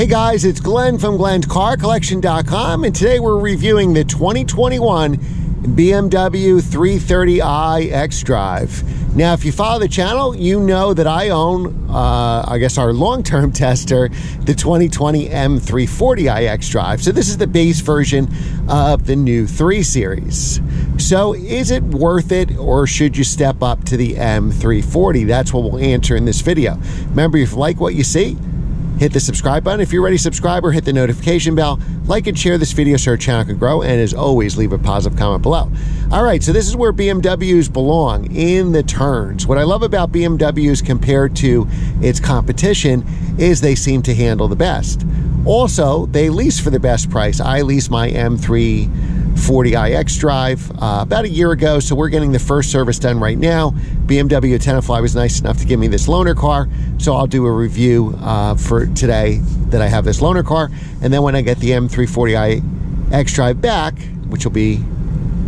Hey guys, it's Glenn from glenscarcollection.com, and today we're reviewing the 2021 BMW 330i xDrive. Now, if you follow the channel, you know that I own, I guess our long-term tester, the 2020 M340i xDrive. So this is the base version of the new 3 Series. So is it worth it, or should you step up to the M340? That's what we'll answer in this video. Remember, if you like what you see, hit the subscribe button. If you're already a subscriber, hit the notification bell, like and share this video so our channel can grow, and as always, leave a positive comment below. All right, so this is where BMWs belong, in the turns. What I love about BMWs compared to its competition is they seem to handle the best. Also, they lease for the best price. I leased my M340i xDrive about a year ago, so we're getting the first service done right now. BMW Tenafly was nice enough to give me this loaner car, so I'll do a review for today that I have this loaner car, and then when I get the M340i xDrive back, which will be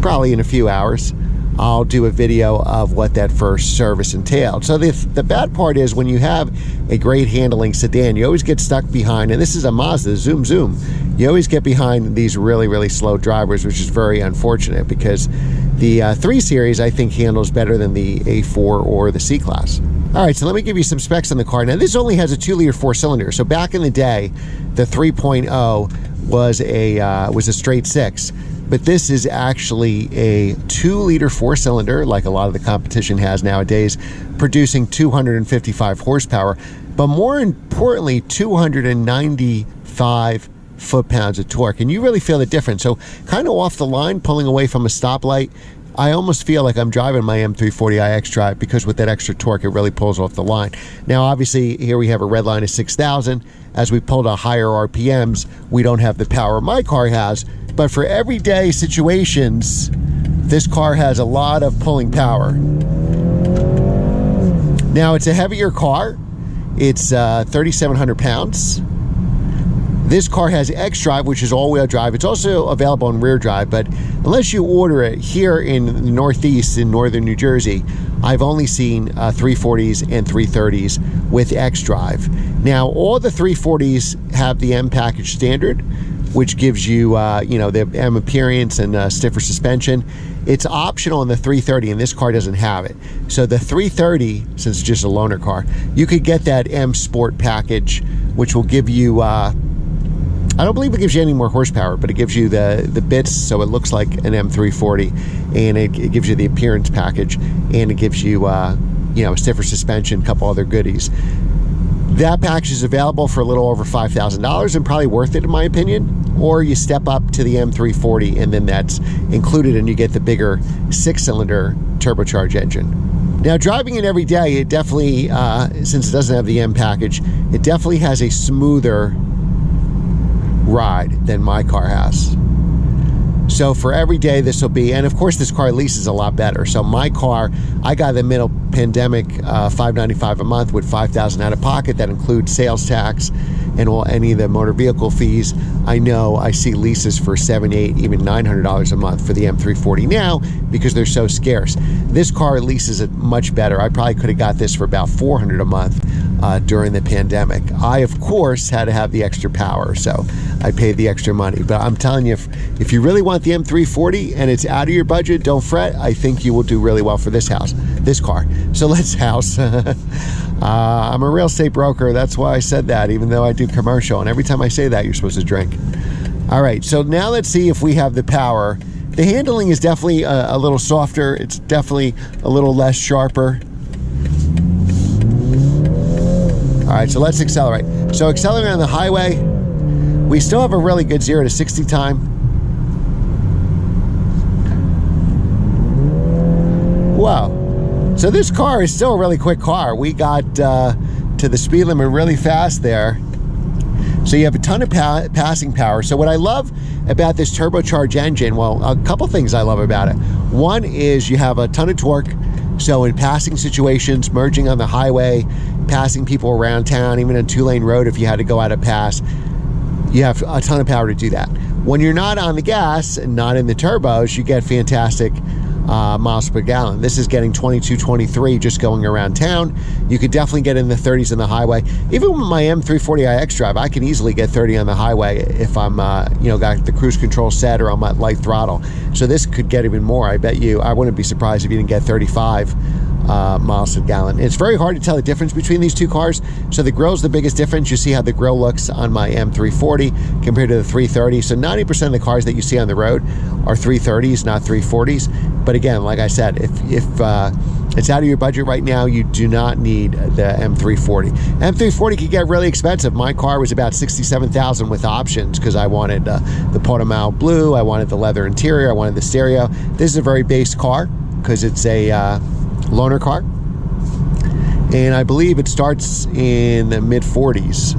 probably in a few hours, I'll do a video of what that first service entailed. So the bad part is when you have a great handling sedan, you always get stuck behind, and this is a Mazda, zoom, zoom. You always get behind these really, really slow drivers, which is very unfortunate because the 3 Series, I think, handles better than the A4 or the C-Class. All right, so let me give you some specs on the car. Now, this only has a 2-liter 4-cylinder. So back in the day, the 3.0 was a straight 6. But this is actually a 2-liter 4-cylinder, like a lot of the competition has nowadays, producing 255 horsepower, but more importantly, 295 foot-pounds of torque. And you really feel the difference. So kind of off the line, pulling away from a stoplight, I almost feel like I'm driving my M340i xDrive because with that extra torque, it really pulls off the line. Now, obviously, here we have a red line of 6,000. As we pull to higher RPMs, we don't have the power my car has. But for everyday situations, this car has a lot of pulling power. Now, it's a heavier car. It's 3,700 pounds. This car has xDrive, which is all-wheel drive. It's also available in rear drive, but unless you order it here in the Northeast, in northern New Jersey, I've only seen 340s and 330s with xDrive. Now, all the 340s have the M package standard, which gives you, the M appearance and stiffer suspension. It's optional in the 330, and this car doesn't have it. So the 330, since it's just a loaner car, you could get that M Sport package, which will give you, I don't believe it gives you any more horsepower, but it gives you the bits, so it looks like an M340, and it gives you the appearance package, and it gives you, a stiffer suspension, a couple other goodies. That package is available for a little over $5,000 and probably worth it, in my opinion. Or you step up to the M340, and then that's included, and you get the bigger 6-cylinder turbocharged engine. Now, driving it every day, it definitely, since it doesn't have the M package, it definitely has a smoother ride than my car has. So for every day, this will be, and of course this car leases a lot better. So my car, I got the middle pandemic $595 a month with $5,000 out of pocket. That includes sales tax and any of the motor vehicle fees. I know I see leases for $700, $800, even $900 a month for the M340 now because they're so scarce. This car leases it much better. I probably could have got this for about $400 a month during the pandemic. I, of course, had to have the extra power, so I paid the extra money. But I'm telling you, if you really want the M340 and it's out of your budget, don't fret. I think you will do really well for this car. So let's house. I'm a real estate broker. That's why I said that, even though I do commercial. And every time I say that, you're supposed to drink. All right, so now let's see if we have the power. The handling is definitely a little softer. It's definitely a little less sharper. All right, so let's accelerate. So accelerating on the highway, we still have a really good 0 to 60 time. Wow. So this car is still a really quick car. We got to the speed limit really fast there. So you have a ton of passing power. So what I love about this turbocharged engine, well, a couple things I love about it. One is you have a ton of torque. So in passing situations, merging on the highway, passing people around town, even a 2-lane road, if you had to go out of pass, you have a ton of power to do that. When you're not on the gas and not in the turbos, you get fantastic miles per gallon. This is getting 22, 23 just going around town. You could definitely get in the 30s on the highway. Even with my M340i xDrive, I can easily get 30 on the highway if I'm, got the cruise control set or on my light throttle. So this could get even more. I bet you, I wouldn't be surprised if you didn't get 35 miles per gallon. It's very hard to tell the difference between these two cars. So the grille's the biggest difference. You see how the grille looks on my M340 compared to the 330. So 90% of the cars that you see on the road are 330s, not 340s. But again, like I said, if it's out of your budget right now, you do not need the M340. M340 could get really expensive. My car was about $67,000 with options because I wanted the Portimao blue, I wanted the leather interior, I wanted the stereo. This is a very base car because it's a loaner car, and I believe it starts in the mid-40s,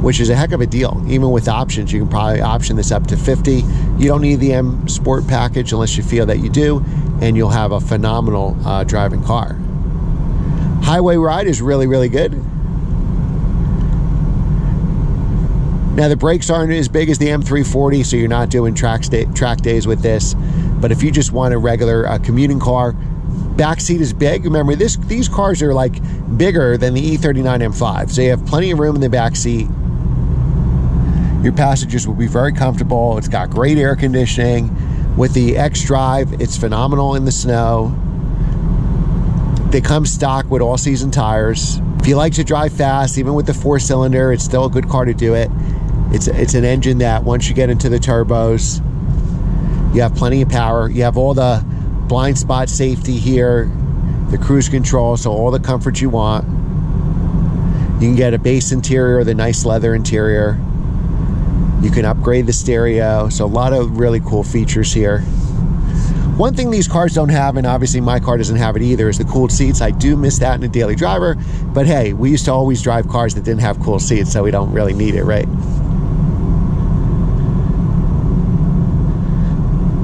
which is a heck of a deal. Even with options, you can probably option this up to 50. You don't need the M Sport package unless you feel that you do, and you'll have a phenomenal driving car. Highway ride is really, really good. Now the brakes aren't as big as the M340, so you're not doing track days with this. But if you just want a regular commuting car, back seat is big. Remember, these cars are like bigger than the E39 M5, so you have plenty of room in the back seat. Your passengers will be very comfortable. It's got great air conditioning. With the xDrive, it's phenomenal in the snow. They come stock with all-season tires. If you like to drive fast, even with the 4-cylinder, it's still a good car to do it. It's an engine that once you get into the turbos, you have plenty of power. You have all the blind spot safety here, the cruise control, so all the comfort you want. You can get a base interior, the nice leather interior. You can upgrade the stereo, so a lot of really cool features here. One thing these cars don't have, and obviously my car doesn't have it either, is the cooled seats. I do miss that in a daily driver, but hey, we used to always drive cars that didn't have cooled seats, so we don't really need it, right?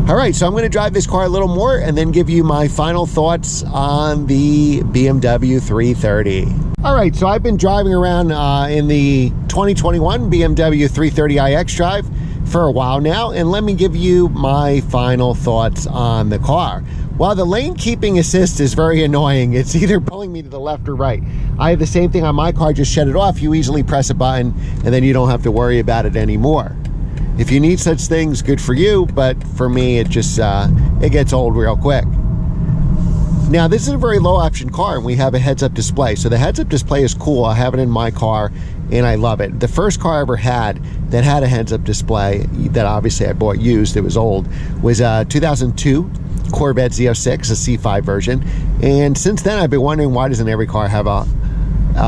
All right, so I'm going to drive this car a little more and then give you my final thoughts on the BMW 330. All right, so I've been driving around in the 2021 BMW 330i xDrive for a while now, and let me give you my final thoughts on the car. While the lane keeping assist is very annoying, it's either pulling me to the left or right. I have the same thing on my car, just shut it off. You easily press a button and then you don't have to worry about it anymore. If you need such things, good for you, but for me, it just it gets old real quick. Now, this is a very low option car, and we have a heads-up display. So the heads-up display is cool. I have it in my car, and I love it. The first car I ever had that had a heads-up display, that obviously I bought used, it was old, was a 2002 Corvette Z06, a C5 version. And since then, I've been wondering, why doesn't every car have a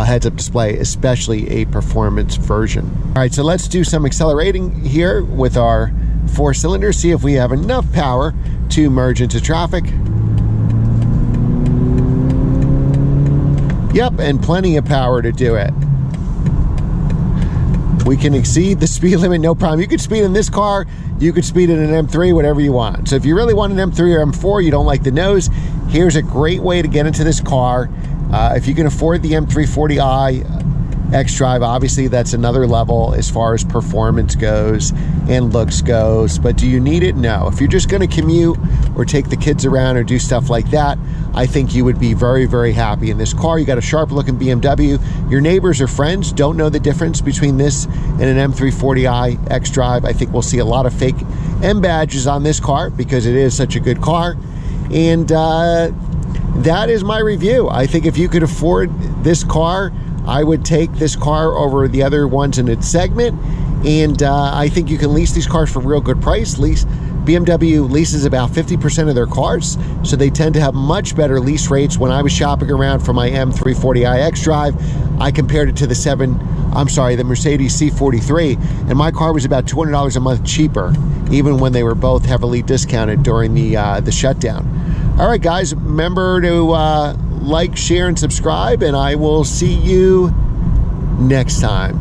heads-up display, especially a performance version? All right, so let's do some accelerating here with our 4-cylinder, see if we have enough power to merge into traffic. Yep, and plenty of power to do it. We can exceed the speed limit, no problem. You could speed in this car, you could speed in an M3, whatever you want. So if you really want an M3 or M4, you don't like the nose, here's a great way to get into this car. If you can afford the M340i xDrive, obviously that's another level as far as performance goes and looks goes, but do you need it? No. If you're just going to commute or take the kids around or do stuff like that, I think you would be very, very happy in this car. You got a sharp looking BMW. Your neighbors or friends don't know the difference between this and an M340i xDrive. I think we'll see a lot of fake M badges on this car because it is such a good car. And that is my review. I think if you could afford this car, I would take this car over the other ones in its segment, and I think you can lease these cars for a real good price. BMW leases about 50% of their cars, so they tend to have much better lease rates. When I was shopping around for my M340i xDrive, I compared it to the Mercedes C43, and my car was about $200 a month cheaper, even when they were both heavily discounted during the shutdown. All right, guys, remember to like, share, and subscribe, and I will see you next time.